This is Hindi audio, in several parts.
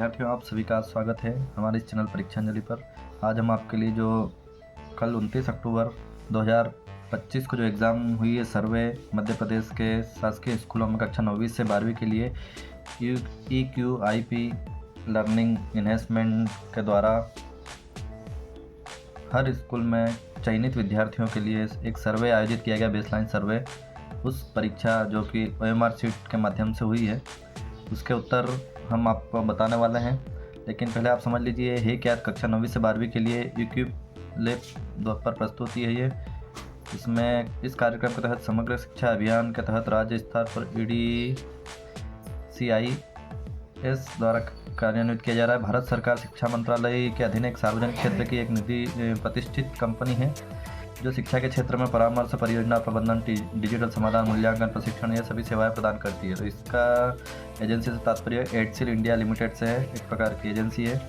विद्यार्थियों, आप सभी का स्वागत है हमारे इस चैनल परीक्षांजलि पर। आज हम आपके लिए जो कल 29 अक्टूबर 2025 को जो एग्ज़ाम हुई है सर्वे मध्य प्रदेश के शासकीय स्कूलों में कक्षा 9वीं से 12वीं के लिए EQIP लर्निंग इन्हेंसमेंट के द्वारा हर स्कूल में चयनित विद्यार्थियों के लिए एक सर्वे आयोजित किया गया, बेसलाइन सर्वे। उस परीक्षा जो कि OMR शीट के माध्यम से हुई है, उसके उत्तर हम आपको बताने वाले हैं। लेकिन पहले आप समझ लीजिए है क्या कक्षा 9वीं से 12वीं के लिए EQIP पर प्रस्तुति है ये। इसमें इस कार्यक्रम के तहत समग्र शिक्षा अभियान के तहत राज्य स्तर पर EDCIS द्वारा कार्यान्वित किया जा रहा है। भारत सरकार शिक्षा मंत्रालय के अधीन एक सार्वजनिक क्षेत्र की एक निधि प्रतिष्ठित कंपनी है जो शिक्षा के क्षेत्र में परामर्श, परियोजना प्रबंधन, डिजिटल समाधान, मूल्यांकन, प्रशिक्षण ये सभी सेवाएं प्रदान करती है। तो इसका एजेंसी से तात्पर्य एडसिल इंडिया लिमिटेड से है, एक प्रकार की एजेंसी है,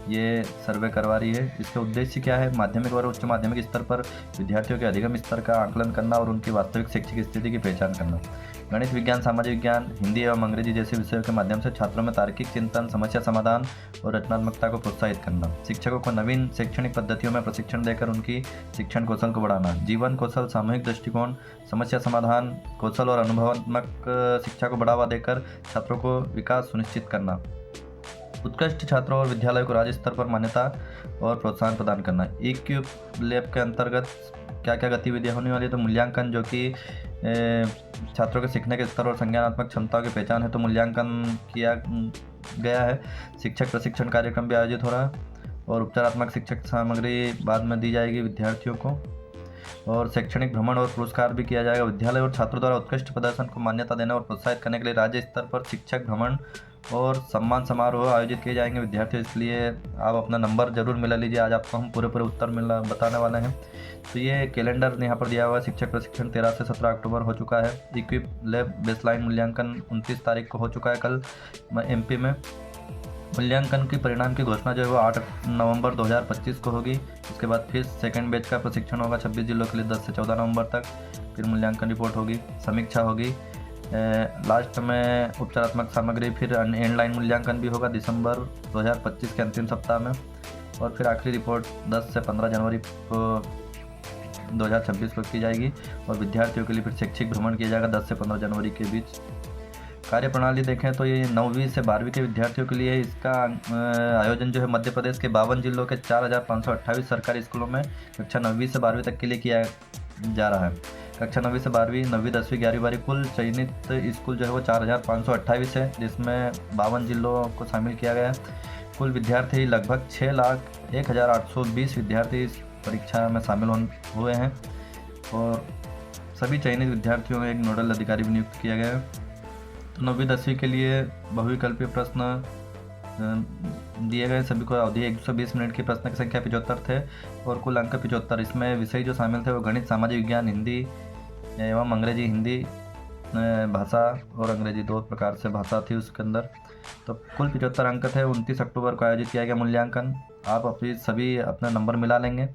ये सर्वे करवा रही है। इसका उद्देश्य क्या है? माध्यमिक और उच्च माध्यमिक स्तर पर विद्यार्थियों के अधिगम स्तर का आकलन करना और उनकी वास्तविक शैक्षिक स्थिति की पहचान करना। गणित, विज्ञान, सामाजिक विज्ञान, हिंदी एवं अंग्रेजी जैसे विषयों के माध्यम से छात्रों में तार्किक चिंतन, समस्या समाधान और रचनात्मकता को प्रोत्साहित करना। शिक्षकों को नवीन शैक्षणिक पद्धतियों में प्रशिक्षण देकर उनकी शिक्षण कौशल को बढ़ाना। जीवन कौशल, सामूहिक दृष्टिकोण, समस्या समाधान कौशल और अनुभवात्मक शिक्षा को बढ़ावा देकर छात्रों को विकास सुनिश्चित करना। उत्कृष्ट छात्रों और विद्यालयों को राज्य स्तर पर मान्यता और प्रोत्साहन प्रदान करना। EQLab के अंतर्गत क्या क्या गतिविधियां होने वाली है? तो मूल्यांकन, जो कि छात्रों के सीखने के स्तर और संज्ञानात्मक क्षमताओं की पहचान है, तो मूल्यांकन किया गया है। शिक्षक प्रशिक्षण कार्यक्रम भी आयोजित हो रहा है और उपचारात्मक शिक्षक सामग्री बाद में दी जाएगी विद्यार्थियों को। और शैक्षणिक भ्रमण और पुरस्कार भी किया जाएगा। विद्यालय और छात्रों द्वारा उत्कृष्ट प्रदर्शन को मान्यता देने और प्रोत्साहित करने के लिए राज्य स्तर पर शिक्षक भ्रमण और सम्मान समारोह आयोजित किए जाएंगे विद्यार्थियों। इसलिए आप अपना नंबर जरूर मिला लीजिए। आज आपको हम पूरे उत्तर बताने वाले हैं। तो ये कैलेंडर यहाँ पर दिया हुआ है। शिक्षक प्रशिक्षण 13 से 17 अक्टूबर हो चुका है। EQLab बेसलाइन मूल्यांकन 29 तारीख को हो चुका है कल MP में। मूल्यांकन की परिणाम की घोषणा जो है वो 8 नवंबर 2025 को होगी। उसके बाद फिर सेकेंड बैच का प्रशिक्षण होगा 26 जिलों के लिए 10 से 14 नवंबर तक। फिर मूल्यांकन रिपोर्ट होगी, समीक्षा होगी, लास्ट में उपचारात्मक सामग्री, फिर एंडलाइन मूल्यांकन भी होगा दिसंबर 2025 के अंतिम सप्ताह में। और फिर आखिरी रिपोर्ट 10 से 15 जनवरी को 2026 को की जाएगी। और विद्यार्थियों के लिए फिर शैक्षिक भ्रमण किया जाएगा 10 से 15 जनवरी के बीच। कार्यप्रणाली देखें तो ये 9वीं से 12वीं के विद्यार्थियों के लिए इसका आयोजन जो है मध्य प्रदेश के 52 जिलों के 4528 सरकारी स्कूलों में कक्षा 9वीं से 12वीं तक के लिए किया जा रहा है। कक्षा 9वीं से 12वीं, 9वीं, 10वीं, 11वीं, 12वीं कुल चयनित स्कूल जो है वो 4528 है, जिसमें 52 जिलों को शामिल किया गया है। कुल विद्यार्थी लगभग 6,01,820 विद्यार्थी इस परीक्षा में शामिल हुए हैं और सभी चयनित विद्यार्थियों में एक नोडल अधिकारी भी नियुक्त किया गया है। 9वीं 10वीं के लिए बहुविकल्पीय प्रश्न दिए गए। सभी को अवधि 120 मिनट की प्रश्न की संख्या 75 थे और कुल अंक 75। इसमें विषय जो शामिल थे वो गणित, सामाजिक विज्ञान, हिंदी एवं अंग्रेजी। हिंदी भाषा और अंग्रेजी 2 प्रकार से भाषा थी उसके अंदर। तो कुल 75 अंक थे। 29 अक्टूबर को आयोजित किया गया मूल्यांकन। आप सभी अपना नंबर मिला लेंगे।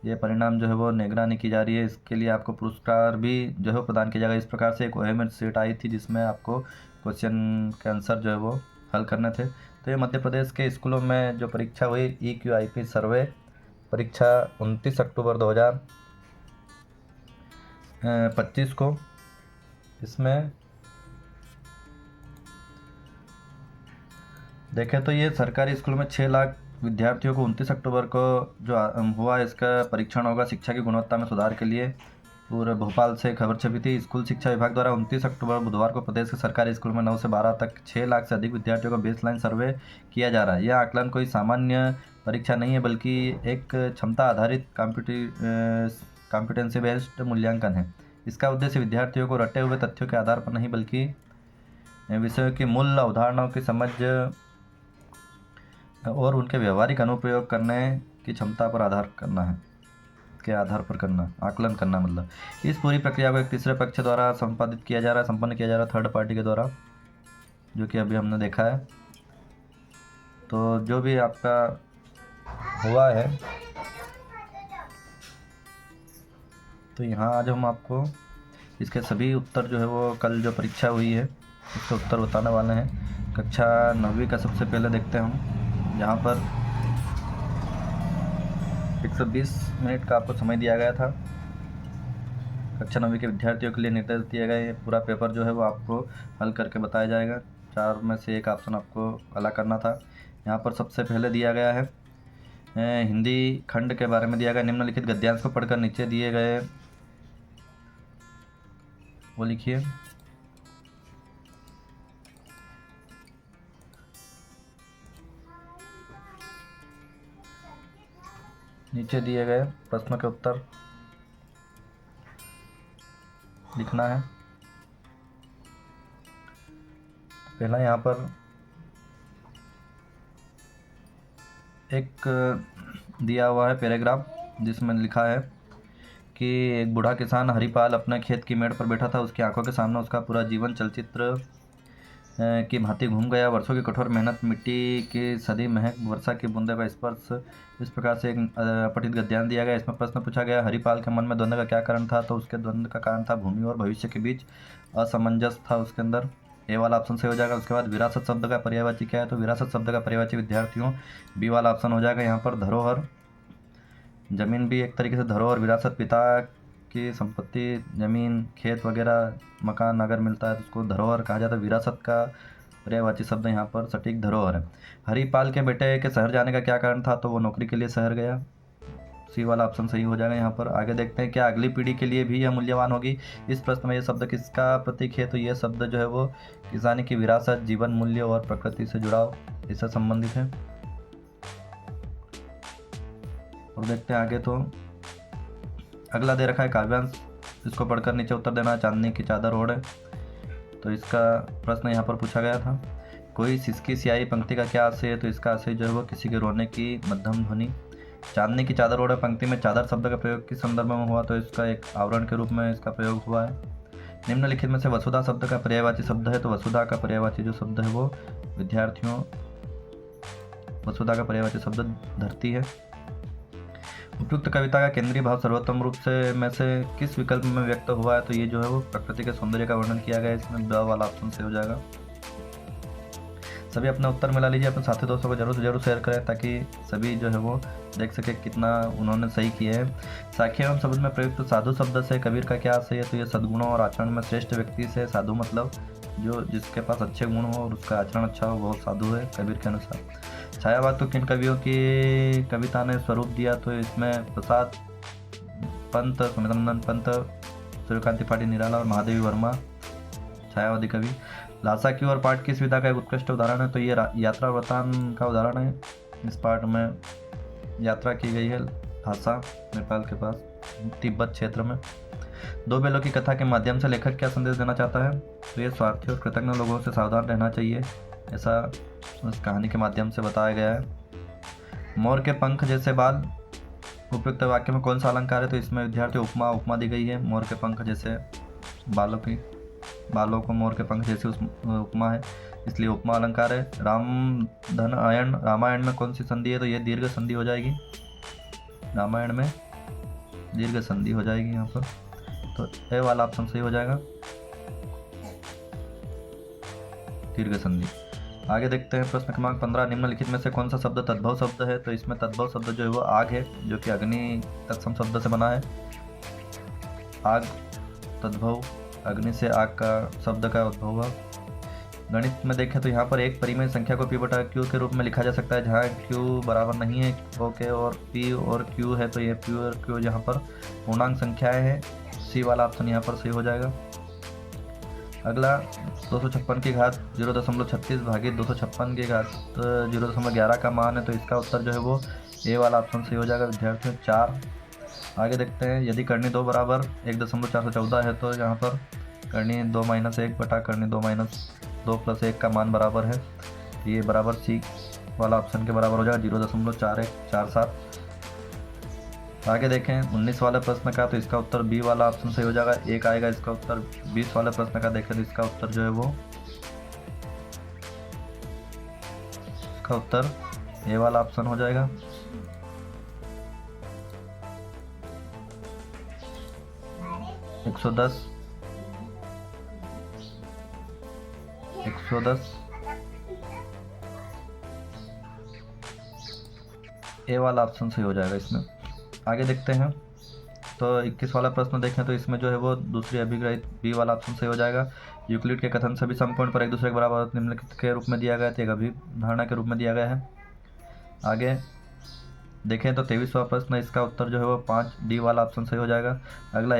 ये परिणाम जो है वो निगरानी की जा रही है। इसके लिए आपको पुरस्कार भी जो है प्रदान किया जाएगा। इस प्रकार से एक OMR शीट आई थी जिसमें आपको क्वेश्चन के आंसर जो है वो हल करने थे। तो ये मध्य प्रदेश के स्कूलों में जो परीक्षा हुई EQIP सर्वे परीक्षा 29 अक्टूबर 2025 को, इसमें देखें तो ये सरकारी स्कूलों में 6 लाख विद्यार्थियों को 29 अक्टूबर को जो हुआ इसका परीक्षण होगा शिक्षा की गुणवत्ता में सुधार के लिए। पूरे भोपाल से खबर छपी थी। स्कूल शिक्षा विभाग द्वारा 29 अक्टूबर बुधवार को प्रदेश के सरकारी स्कूल में 9 से 12 तक 6 लाख से अधिक विद्यार्थियों का बेसलाइन सर्वे किया जा रहा है। यह आकलन कोई सामान्य परीक्षा नहीं है बल्कि एक क्षमता आधारित कॉम्पिटेंसी बेस्ड मूल्यांकन है। इसका उद्देश्य विद्यार्थियों को रटे हुए तथ्यों के आधार पर नहीं बल्कि विषयों की मूल अवधारणाओं की समझ और उनके व्यवहारिक अनुप्रयोग करने की क्षमता पर आधार करना, आकलन करना। मतलब इस पूरी प्रक्रिया को एक तीसरे पक्ष द्वारा संपन्न किया जा रहा है, थर्ड पार्टी के द्वारा, जो कि अभी हमने देखा है। तो जो भी आपका हुआ है, तो यहाँ आज हम आपको इसके सभी उत्तर जो है वो कल जो परीक्षा हुई है उसके उत्तर बताने वाले हैं। कक्षा 9वीं का सबसे पहले देखते हैं हम, जहाँ पर 120 मिनट का आपको समय दिया गया था। कक्षा 9वीं के विद्यार्थियों के लिए निर्देश दिए गए, पूरा पेपर जो है वो आपको हल करके बताया जाएगा। 4 में से एक ऑप्शन आपको अलग करना था। यहाँ पर सबसे पहले दिया गया है हिंदी खंड के बारे में दिया गया। निम्नलिखित गद्यांश को पढ़कर नीचे दिए गए वो लिखिए। नीचे दिए गए प्रश्न के उत्तर लिखना है। पहला यहाँ पर एक दिया हुआ है पैराग्राफ, जिसमें लिखा है कि एक बूढ़ा किसान हरिपाल अपने खेत की मेड़ पर बैठा था। उसकी आंखों के सामने उसका पूरा जीवन चलचित्र की भांति घूम गया। वर्षों की कठोर मेहनत, मिट्टी की सदी महक, वर्षा की बूंदे का स्पर्श, इस प्रकार से एक अपठित गद्यांश दिया गया। इसमें प्रश्न पूछा गया, हरिपाल के मन में द्वंद्व का क्या कारण था? तो उसके द्वंद्व का कारण था भूमि और भविष्य के बीच असमंजस था उसके अंदर। ए वाला ऑप्शन सही हो जाएगा। उसके बाद विरासत शब्द का पर्यायवाची क्या है? तो विरासत शब्द का पर्यायवाची विद्यार्थियों बी वाला ऑप्शन हो जाएगा। यहाँ पर धरोहर, जमीन भी एक तरीके से धरोहर, विरासत पिता की संपत्ति, जमीन, खेत वगैरह, मकान अगर मिलता है तो उसको धरोहर कहा जाता है। विरासत का पर्यायवाची शब्द यहाँ पर सटीक धरोहर है। हरिपाल के बेटे के शहर जाने का क्या कारण था? तो वो नौकरी के लिए शहर गया। सी वाला ऑप्शन सही हो जाएगा यहाँ पर। आगे देखते हैं, क्या अगली पीढ़ी के लिए भी यह मूल्यवान होगी? इस प्रश्न में यह शब्द किसका प्रतीक है? तो यह शब्द जो है वो किसानी की विरासत, जीवन मूल्य और प्रकृति से जुड़ाव, इससे संबंधित है। और देखते हैं आगे, तो अगला दे रखा है काव्यांश, इसको पढ़कर नीचे उत्तर देना। चांदनी की चादर ओढ़े, तो इसका प्रश्न यहाँ पर पूछा गया था। कोई सिसकी स्याही पंक्ति का क्या आशय है? तो इसका आशय जो है वो किसी के रोने की मध्यम ध्वनि। चांदनी की चादर ओढ़े पंक्ति में चादर शब्द का प्रयोग किस संदर्भ में हुआ? तो इसका एक आवरण के रूप में इसका प्रयोग हुआ है। निम्नलिखित में से वसुधा शब्द का पर्यायवाची शब्द है? तो वसुधा का पर्यायवाची जो शब्द है वो विद्यार्थियों, वसुधा का पर्यायवाची शब्द धरती है। उपयुक्त कविता का केंद्रीय भाव सर्वोत्तम रूप से में से किस विकल्प में व्यक्त हुआ है? तो ये जो है वो प्रकृति के सौंदर्य का वर्णन किया गया है। इसमें द वाला ऑप्शन से हो जाएगा। सभी अपना उत्तर मिला लीजिए, अपने साथी दोस्तों को जरूर से जरूर शेयर करें, ताकि सभी जो है वो देख सके कितना उन्होंने सही किया है। साख्य एवं शब्द में प्रयुक्त साधु शब्द से कबीर का क्या आशय है? तो ये सद्गुणों और आचरण में श्रेष्ठ व्यक्ति से। साधु मतलब जो जिसके पास अच्छे गुण हो और उसका आचरण अच्छा हो, वो साधु है कबीर के अनुसार। छायावाद को किन कवियों की कविता ने स्वरूप दिया? तो इसमें प्रसाद पंत, सुमित्रानंद पंत, सूर्यकांत त्रिपाठी निराला और महादेवी वर्मा छायावादी कवि। लासा की और पाठ किस विधा का एक उत्कृष्ट उदाहरण है? तो ये यात्रा वृतांत का उदाहरण है। इस पाठ में यात्रा की गई है लासा, नेपाल के पास तिब्बत क्षेत्र में। दो बैलों की कथा के माध्यम से लेखक क्या संदेश देना चाहता है? तो ये स्वार्थी और कृतज्ञ लोगों से सावधान रहना चाहिए, ऐसा उस कहानी के माध्यम से बताया गया है। मोर के पंख जैसे बाल, उपयुक्त वाक्य में कौन सा अलंकार है? तो इसमें विद्यार्थी उपमा दी गई है। मोर के पंख जैसे बालों को मोर के पंख जैसी उपमा है, इसलिए उपमा अलंकार है। रामायण में कौन सी संधि है? तो ये दीर्घ संधि हो जाएगी। रामायण में दीर्घ संधि हो जाएगी यहाँ पर, तो ए वाला ऑप्शन सही हो जाएगा, दीर्घ संधि। आगे देखते हैं प्रश्न क्रमांक 15, निम्नलिखित में से कौन सा शब्द तद्भव शब्द है? तो इसमें तद्भव शब्द जो है वो आग है, जो कि अग्नि तत्सम शब्द से बना है। आग तद्भव, अग्नि से आग का शब्द का उद्भव हुआ। गणित में देखें तो यहाँ पर एक परिमेय संख्या को p/q के रूप में लिखा जा सकता है, जहाँ q बराबर नहीं है ओके और p और q है, तो ये p और q यहाँ पर पूर्णांक संख्याएं हैं। सी वाला ऑप्शन यहाँ पर सही हो जाएगा। अगला 256 की घात 0.36 भागित 256 की घात 0.11 का मान है, तो इसका उत्तर जो है वो ए वाला ऑप्शन सही हो जाएगा विद्यार्थियों, 4। आगे देखते हैं, यदि करनी 2 बराबर 1.414 है, तो यहाँ पर करनी 2 - 1 बटा करनी 2 - 2 + 1 का मान बराबर है, ये बराबर सी वाला ऑप्शन के बराबर हो जाएगा 0.4147। आगे देखें 19 वाले प्रश्न का, तो इसका उत्तर बी वाला ऑप्शन सही हो जाएगा, 1 आएगा इसका उत्तर। 20 वाले प्रश्न का देखें तो इसका उत्तर जो है वो इसका उत्तर ए वाला ऑप्शन हो जाएगा। एक सौ दस ए वाला ऑप्शन सही हो जाएगा इसमें। आगे देखते हैं तो 21 वाला प्रश्न देखें तो इसमें जो है वो दूसरी अभिग्रहित बी वाला ऑप्शन सही हो जाएगा। यूक्लिड के कथन सभी समकोण पर एक दूसरे के बराबर निम्नलिखित के रूप में दिया गया था, एक अभिधारणा के रूप में दिया गया है। आगे देखें तो 23वां प्रश्न, इसका उत्तर जो है वो 5 डी वाला ऑप्शन सही हो जाएगा। अगला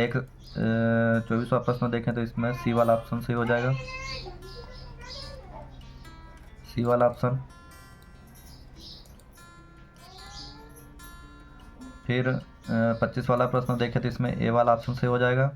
24वां प्रश्न देखें तो इसमें सी वाला ऑप्शन सही हो जाएगा, सी वाला ऑप्शन। फिर 25 वाला प्रश्न देखें तो इसमें ए वाला ऑप्शन सही हो जाएगा।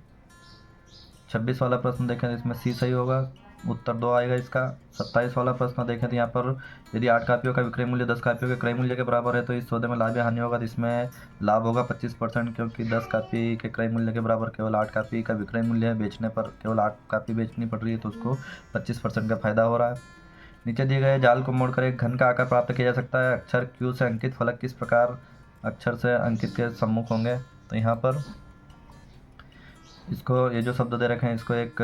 26 वाला प्रश्न देखें तो इसमें सी सही होगा, उत्तर 2 आएगा इसका। 27 वाला प्रश्न देखें तो यहाँ पर यदि 8 कापियों का विक्रय मूल्य 10 कापियों के क्रय मूल्य के बराबर है तो इस सौदे में लाभ या हानि होगा, तो इसमें लाभ होगा 25%, क्योंकि 10 कापी के क्रय मूल्य के बराबर केवल 8 कापी का विक्रय मूल्य है, बेचने पर केवल 8 कापी बेचनी पड़ रही है तो उसको 25% का फायदा हो रहा है। नीचे दिए गए जाल को मोड़कर एक घन का आकार प्राप्त किया जा सकता है। अक्षर क्यू से अंकित फलक किस प्रकार अक्षर से अंकित के सम्मुख होंगे, तो यहाँ पर इसको ये जो शब्द दे रखे हैं इसको एक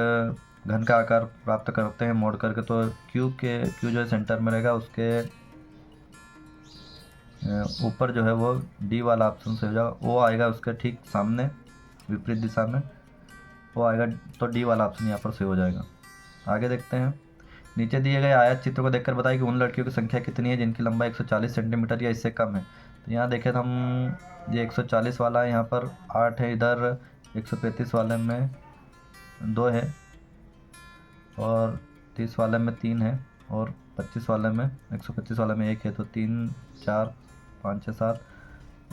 घन का आकार प्राप्त करते हैं मोड़ करके, तो क्यू जो है सेंटर में रहेगा, उसके ऊपर जो है वो डी वाला ऑप्शन से हो जाएगा, वो आएगा उसके ठीक सामने विपरीत दिशा में वो आएगा, तो डी वाला ऑप्शन यहाँ पर सही हो जाएगा। आगे देखते हैं, नीचे दिए गए आयत चित्र को देखकर बताइए कि उन लड़कियों की संख्या कितनी है जिनकी लंबाई 140 सेंटीमीटर या इससे कम है। तो यहाँ देखें तो हम ये 140 वाला है, यहाँ पर 8 है, इधर 135 वाले में 2 है, और 30 वाले में 3 है, और 25 वाले में 125 वाले में 1 है, तो 3 4 5 6 7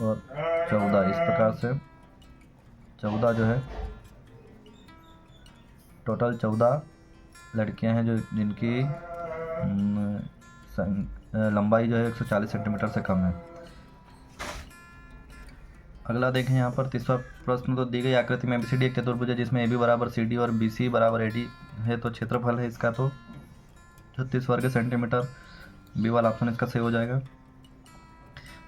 और 14, इस प्रकार से 14 जो है टोटल 14 लड़कियां हैं जो जिनकी लंबाई जो है 140 सेंटीमीटर से कम है। अगला देखें यहाँ पर 30वां प्रश्न, तो दी गई आकृति में ABCD एक चतुर्भुज है जिसमें AB बराबर CD और BC बराबर AD है, तो क्षेत्रफल है इसका तो 36 वर्ग सेंटीमीटर, बी वाला ऑप्शन इसका सही हो जाएगा।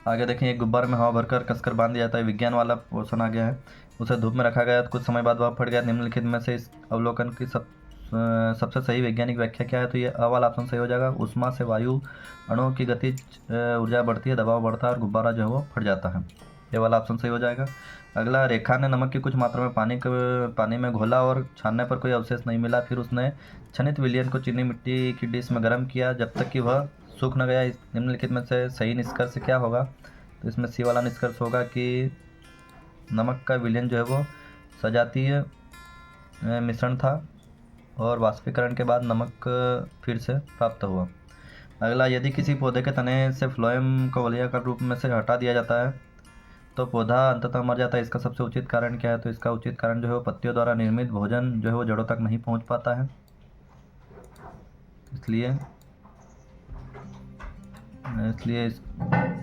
आगे देखें, एक गुब्बारे में हवा भरकर कसकर बांध दिया जाता है, विज्ञान वाला पोर्शन आ गया है, उसे धूप में रखा गया, कुछ समय बाद वह फट गया, निम्नलिखित में से इस अवलोकन की सबसे सही वैज्ञानिक व्याख्या क्या है, तो ये अ वाला ऑप्शन सही हो जाएगा। उष्मा से वायु अणुओं की गतिज ऊर्जा बढ़ती है, दबाव बढ़ता है और गुब्बारा जो है वो फट जाता है, ये वाला ऑप्शन सही हो जाएगा। अगला, रेखा ने नमक की कुछ मात्रा में पानी में घोला और छानने पर कोई अवशेष नहीं मिला, फिर उसने क्षनित विलयन को चीनी मिट्टी की डिश में गर्म किया जब तक कि वह सूख न गया, निम्नलिखित में से सही निष्कर्ष क्या होगा, तो इसमें सी वाला निष्कर्ष होगा कि नमक का विलयन जो है वो सजातीय मिश्रण था और वाष्पीकरण के बाद नमक फिर से प्राप्त हुआ। अगला, यदि किसी पौधे के तने से फ्लोएम को वलयाकार रूप में से हटा दिया जाता है तो पौधा अंततः मर जाता है, इसका सबसे उचित कारण क्या है, तो इसका उचित कारण जो है वो पत्तियों द्वारा निर्मित भोजन जो है वो जड़ों तक नहीं पहुंच पाता है, इसलिए इस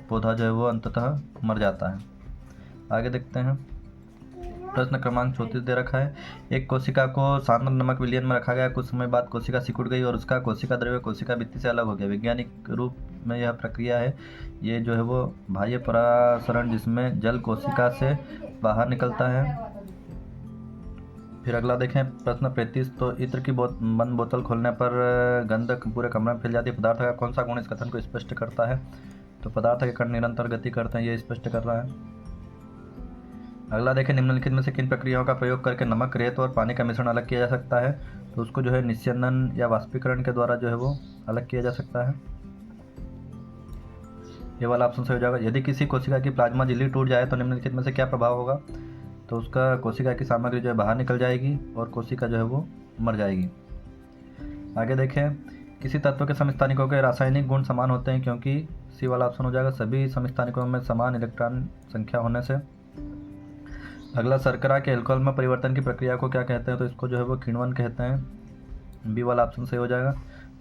पौधा जो है वो अंततः मर जाता है। आगे देखते हैं, प्रश्न क्रमांक 34 दे रखा है, एक कोशिका को सांद्र नमक विलयन में रखा गया, कुछ समय बाद कोशिका सिकुड़ गई और उसका कोशिका द्रव्य कोशिका भित्ति से अलग हो गया, वैज्ञानिक रूप में यह प्रक्रिया है, ये जो है वो बाह्य परासरण जिसमें जल कोशिका से बाहर निकलता है। फिर अगला देखें, प्रश्न 35, तो इत्र की बंद बोतल खोलने पर गंध पूरे कमरे में फैल जाती है, पदार्थ का कौन सा गुण इस कथन को स्पष्ट करता है, तो पदार्थ के कण निरंतर गति करते हैं, ये स्पष्ट कर रहा है। अगला देखें, निम्नलिखित में से किन प्रक्रियाओं का प्रयोग करके नमक, रेत और पानी का मिश्रण अलग किया जा सकता है, तो उसको जो है निस्यंदन या वाष्पीकरण के द्वारा जो है वो अलग किया जा सकता है, ये वाला ऑप्शन सही हो जाएगा। यदि किसी कोशिका की प्लाज्मा झिल्ली टूट जाए तो निम्नलिखित में से क्या प्रभाव होगा, तो उसका कोशिका की सामग्री जो है बाहर निकल जाएगी और कोशिका जो है वो मर जाएगी। आगे देखें, किसी तत्व के समस्थानिकों के रासायनिक गुण समान होते हैं क्योंकि सी वाला ऑप्शन हो जाएगा, सभी समस्थानिकों में समान इलेक्ट्रॉन संख्या होने से। अगला, शर्करा के अल्कोहल में परिवर्तन की प्रक्रिया को क्या कहते हैं, तो इसको जो है वो किण्वन कहते हैं, बी वाला ऑप्शन सही हो जाएगा।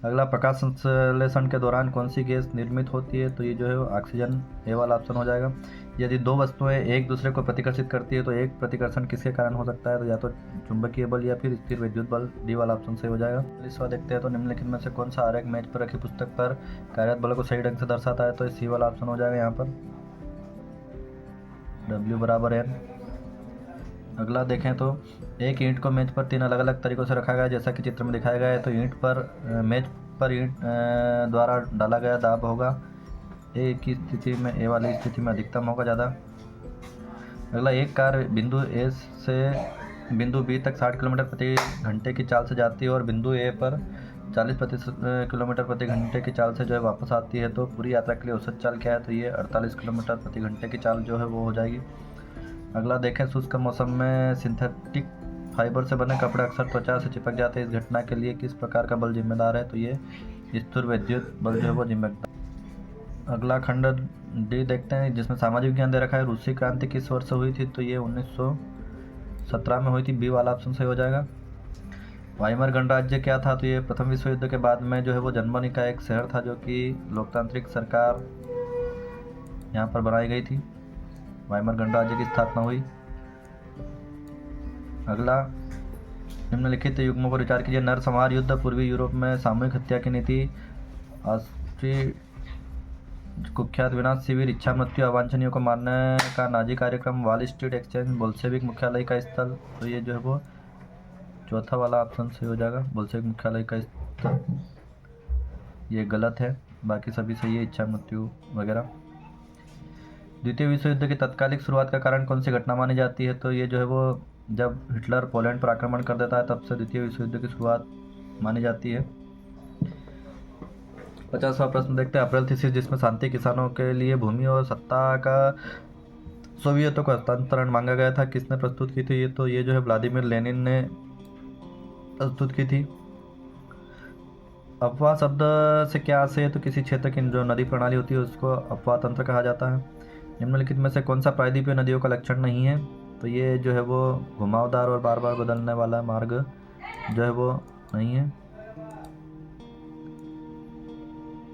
अगला, प्रकाश संश्लेषण के दौरान कौन सी गैस निर्मित होती है, तो ये जो है ऑक्सीजन, ए वाला ऑप्शन हो जाएगा। यदि दो वस्तुएं एक दूसरे को प्रतिकर्षित करती है तो एक प्रतिकर्षण किसके कारण हो सकता है, तो या तो चुंबकीय बल या फिर स्थिर विद्युत बल, डी वाला ऑप्शन सही हो जाएगा। इसका देखते हैं, तो निम्नलिखित में से कौन सा आरेख मेज पर रखी पुस्तक पर कार्यरत बल को सही ढंग से दर्शाता है, तो सी वाला ऑप्शन हो जाएगा यहाँ पर, W बराबर N। अगला देखें, तो एक ईंट को मेज पर 3 अलग अलग तरीकों से रखा गया जैसा कि चित्र में दिखाया गया है, तो मेज पर ईंट द्वारा डाला गया दाब होगा ए की स्थिति में, ए वाली स्थिति में अधिकतम होगा ज़्यादा। अगला, एक कार बिंदु ए से बिंदु बी तक 60 किलोमीटर प्रति घंटे की चाल से जाती है और बिंदु ए पर 40 किलोमीटर प्रति घंटे की चाल से जो है वापस आती है, तो पूरी यात्रा के लिए औसत चाल क्या है, तो ये 48 किलोमीटर प्रति घंटे की चाल जो है वो हो जाएगी। अगला देखें, शुष्क मौसम में सिंथेटिक फाइबर से बने कपड़े अक्सर त्वचा से चिपक जाते हैं। इस घटना के लिए किस प्रकार का बल जिम्मेदार है, तो ये स्थिर विद्युत बल जो है वो जिम्मेदार। अगला खंड डी देखते हैं, जिसमें सामाजिक विज्ञान दे रखा है। रूसी क्रांति किस वर्ष हुई थी, तो ये 1917 में हुई थी। बी वाला ऑप्शन सही हो जाएगा। वाइमर गणराज्य क्या था, तो ये प्रथम विश्व युद्ध के बाद में जो है वो जर्मनी का एक शहर था, जो कि लोकतांत्रिक सरकार यहाँ पर बनाई गई थी। वाइमर गणराज्य की स्थापना हुई। अगला, निम्नलिखित युग्मों पर विचार कीजिए। नरसंहार युद्ध, पूर्वी यूरोप में सामूहिक हत्या की नीति, ऑस्ट्री कुख्यात विनाश शिविर, इच्छा मृत्यु, अवांछनीयों को मारने का नाजी कार्यक्रम, वॉल स्ट्रीट एक्सचेंज, बोल्शेविक मुख्यालय का स्थल, तो ये जो है वो चौथा वाला ऑप्शन सही हो जाएगा, बोल्शेविक मुख्यालय का स्थल। ये गलत है, बाकी सभी सही है, इच्छा मृत्यु वगैरह। द्वितीय विश्व युद्ध की तत्कालिक शुरुआत का कारण कौन सी घटना मानी जाती है, तो ये जो है वो जब हिटलर पोलैंड पर आक्रमण कर देता है, तब से द्वितीय विश्व युद्ध की शुरुआत मानी जाती है। 50वां प्रश्न देखते हैं। अप्रैल थीसिस, जिसमें शांति किसानों के लिए भूमि और सत्ता का सोवियतों को हस्तांतरण मांगा गया था, किसने प्रस्तुत की थी, तो ये जो है व्लादिमीर लेनिन ने प्रस्तुत की थी। अपवाह शब्द से क्या आशय है, तो किसी क्षेत्र की जो नदी प्रणाली होती है उसको अपवाह तंत्र कहा जाता है। निम्नलिखित में से कौन सा प्रायद्वीपीय नदियों का लक्षण नहीं है, तो ये जो है वो घुमावदार और बार बार बदलने वाला मार्ग जो है वो नहीं है,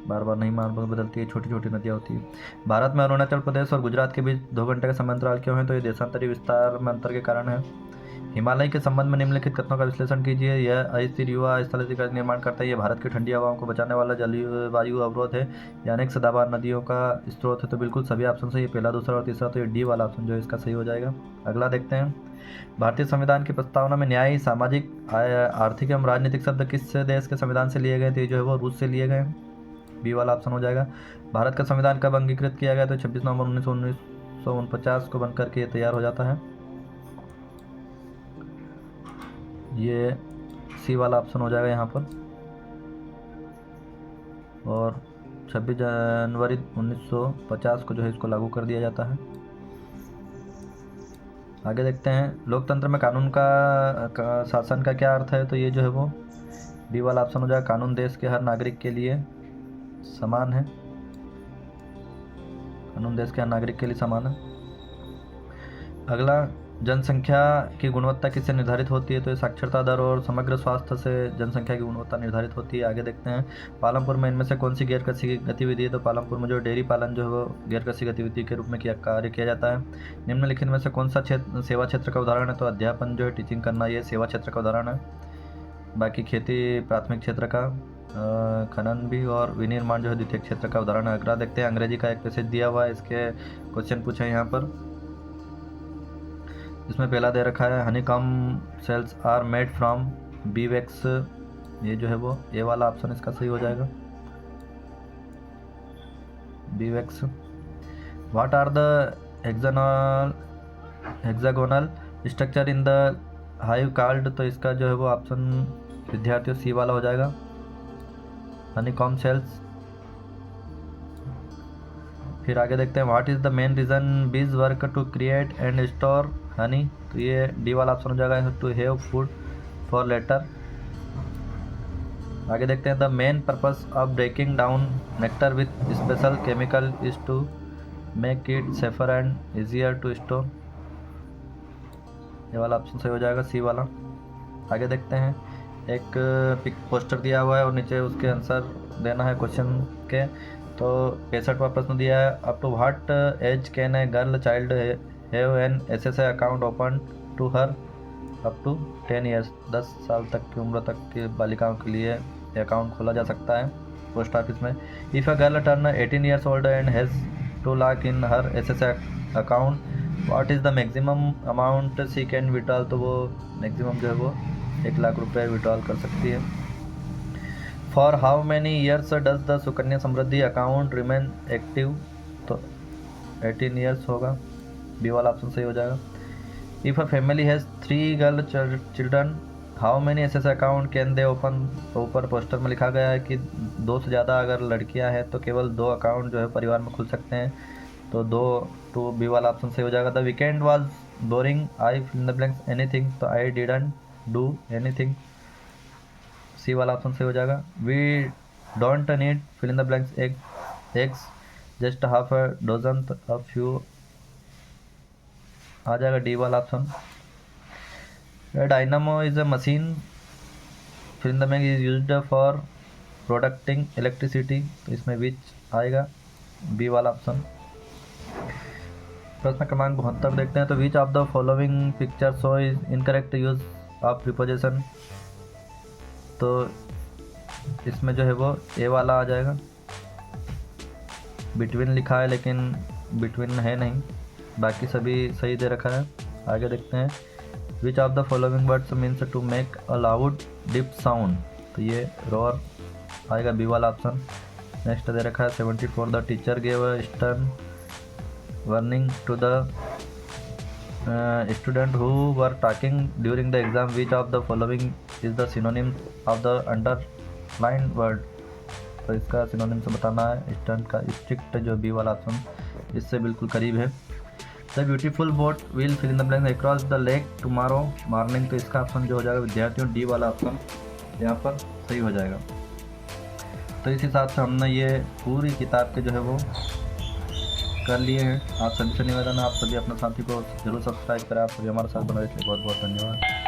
बार बार नहीं मार्ग बदलती है, छोटी छोटी नदियाँ होती है। भारत में अरुणाचल प्रदेश और गुजरात के बीच 2 घंटे का समय अंतराल क्यों है, तो ये देशांतरी विस्तार में अंतर के कारण है। हिमालय के संबंध में निम्नलिखित कथनों का विश्लेषण कीजिए। यह अस्थिर युवा स्थलीय का निर्माण करता है, ये भारत की ठंडी हवाओं को बचाने वाला जलवायु अवरोध है, यह अनेक सदाबहार नदियों का स्रोत है, तो बिल्कुल सभी ऑप्शन सही है, पहला, दूसरा और तीसरा, तो ये डी वाला ऑप्शन जो है इसका सही हो जाएगा। अगला देखते हैं। भारतीय संविधान की प्रस्तावना में न्याय, सामाजिक, आर्थिक एवं राजनीतिक शब्द किस देश के संविधान से लिए गए थे, जो है वो रूस से लिए गए। बी वाला ऑप्शन हो जाएगा। भारत का संविधान कब अंगीकृत किया गया, तो 26 नवंबर 1949 को बनकर के तैयार हो जाता है। ये सी वाला ऑप्शन हो जाएगा यहाँ पर। और 26 जनवरी 1950 को जो है इसको लागू कर दिया जाता है। आगे देखते हैं। लोकतंत्र में कानून का शासन का क्या अर्थ है, तो ये जो है वो बी वाला ऑप्शन हो जाएगा। कानून देश के हर नागरिक के लिए समान है, कानून देश के हर नागरिक के लिए समान है। अगला, जनसंख्या की गुणवत्ता किससे निर्धारित होती है, तो ये साक्षरता दर और समग्र स्वास्थ्य से जनसंख्या की गुणवत्ता निर्धारित होती है। आगे देखते हैं। पालमपुर में इनमें से कौन सी गैर कृषि गतिविधि है, तो पालमपुर में जो डेयरी पालन जो है वो गैर कृषि गतिविधि के रूप में कार्य किया जाता है। निम्नलिखित में से कौन सा सेवा क्षेत्र का उदाहरण है, तो अध्यापन जो है टीचिंग करना, ये सेवा क्षेत्र का उदाहरण है। बाकी खेती प्राथमिक क्षेत्र का, खनन भी और विनिर्माण जो है द्वितीय क्षेत्र का उदाहरण है। अगला देखते हैं। अंग्रेजी का एक पैसेज दिया हुआ है, इसके क्वेश्चन पूछे यहाँ पर। इसमें पहला दे रखा है, honeycomb cells are made from bee wax, ये जो है वो ए वाला ऑप्शन इसका सही हो जाएगा, bee wax. What are the hexagonal structure in the hive called, तो इसका जो है वो ऑप्शन विद्यार्थियों सी वाला हो जाएगा, हनीकॉम सेल्स। फिर आगे देखते हैं। What is the main reason bees work to create and store honey, तो ये डी वाला ऑप्शन हो जाएगा, to have food for later. आगे देखते हैं। The main purpose of breaking down nectar with special chemical is to make it safer and easier to store, ये वाला ऑप्शन सही हो जाएगा, सी वाला। आगे देखते हैं। एक पिक पोस्टर दिया हुआ है और नीचे उसके आंसर देना है क्वेश्चन के। तो 65वां प्रश्न दिया है, up to what age can a girl child have an SSA account open to her, up to 10 years, 10 साल तक की उम्र तक की बालिकाओं के लिए अकाउंट खोला जा सकता है पोस्ट ऑफिस में। If a girl turn 18 years old and has 2 lakh in her SSA account, what is the maximum amount she can withdrawal, तो वो मैक्सिमम जो है वो 1 लाख रुपये विड्रॉल कर सकती है। For how many years does the Sukanya Samriddhi account remain active, तो 18 ईयर्स होगा, बी वाला ऑप्शन सही हो जाएगा। If a family has 3 girl children how many S account can they open, तो ऊपर पोस्टर में लिखा गया है कि 2 से ज़्यादा अगर लड़कियां हैं तो केवल 2 अकाउंट जो है परिवार में खुल सकते हैं, तो 2 टू बी वाला ऑप्शन सही हो जाएगा। The weekend was boring I fill in the blanks anything, तो I didn't do anything, C वाला ऑप्शन सही हो जाएगा। We don't need fill in the blanks eggs just half a dozen, a few आ जाएगा डी वाला option. Dynamo is a machine fill in the blank is used for producing electricity, तो इसमें विच आएगा, बी वाला ऑप्शन। प्रश्न क्रमांक 72 देखते हैं, तो विच of the following picture show is incorrect use of preposition, तो इसमें जो है वो ए वाला आ जाएगा। बिटवीन लिखा है लेकिन बिटवीन है नहीं, बाकी सभी सही दे रखा है। आगे देखते हैं, which of the following words means to make a loud deep sound, तो ये रोअर आएगा, बी वाला ऑप्शन। नेक्स्ट दे रखा है 74 the teacher gave a stern warning to the student who were talking during the exam, which of the following is the synonym of the underline word, तो इसका सिनोनिम से बताना है। स्टर्न का स्ट्रिक्ट जो बी वाला ऑप्शन इससे बिल्कुल करीब है। The beautiful boat will fill in the blank across the lake tomorrow morning, तो इसका ऑप्शन जो हो जाएगा विद्यार्थियों डी वाला ऑप्शन यहाँ पर सही हो जाएगा। तो इस हिसाब से हमने ये पूरी किताब के जो है वो कर लिए हैं। आप सभी से निवेदन है, आप सभी अपने साथी को जरूर सब्सक्राइब करें। आप सभी हमारे साथ बने, इसलिए बहुत बहुत धन्यवाद।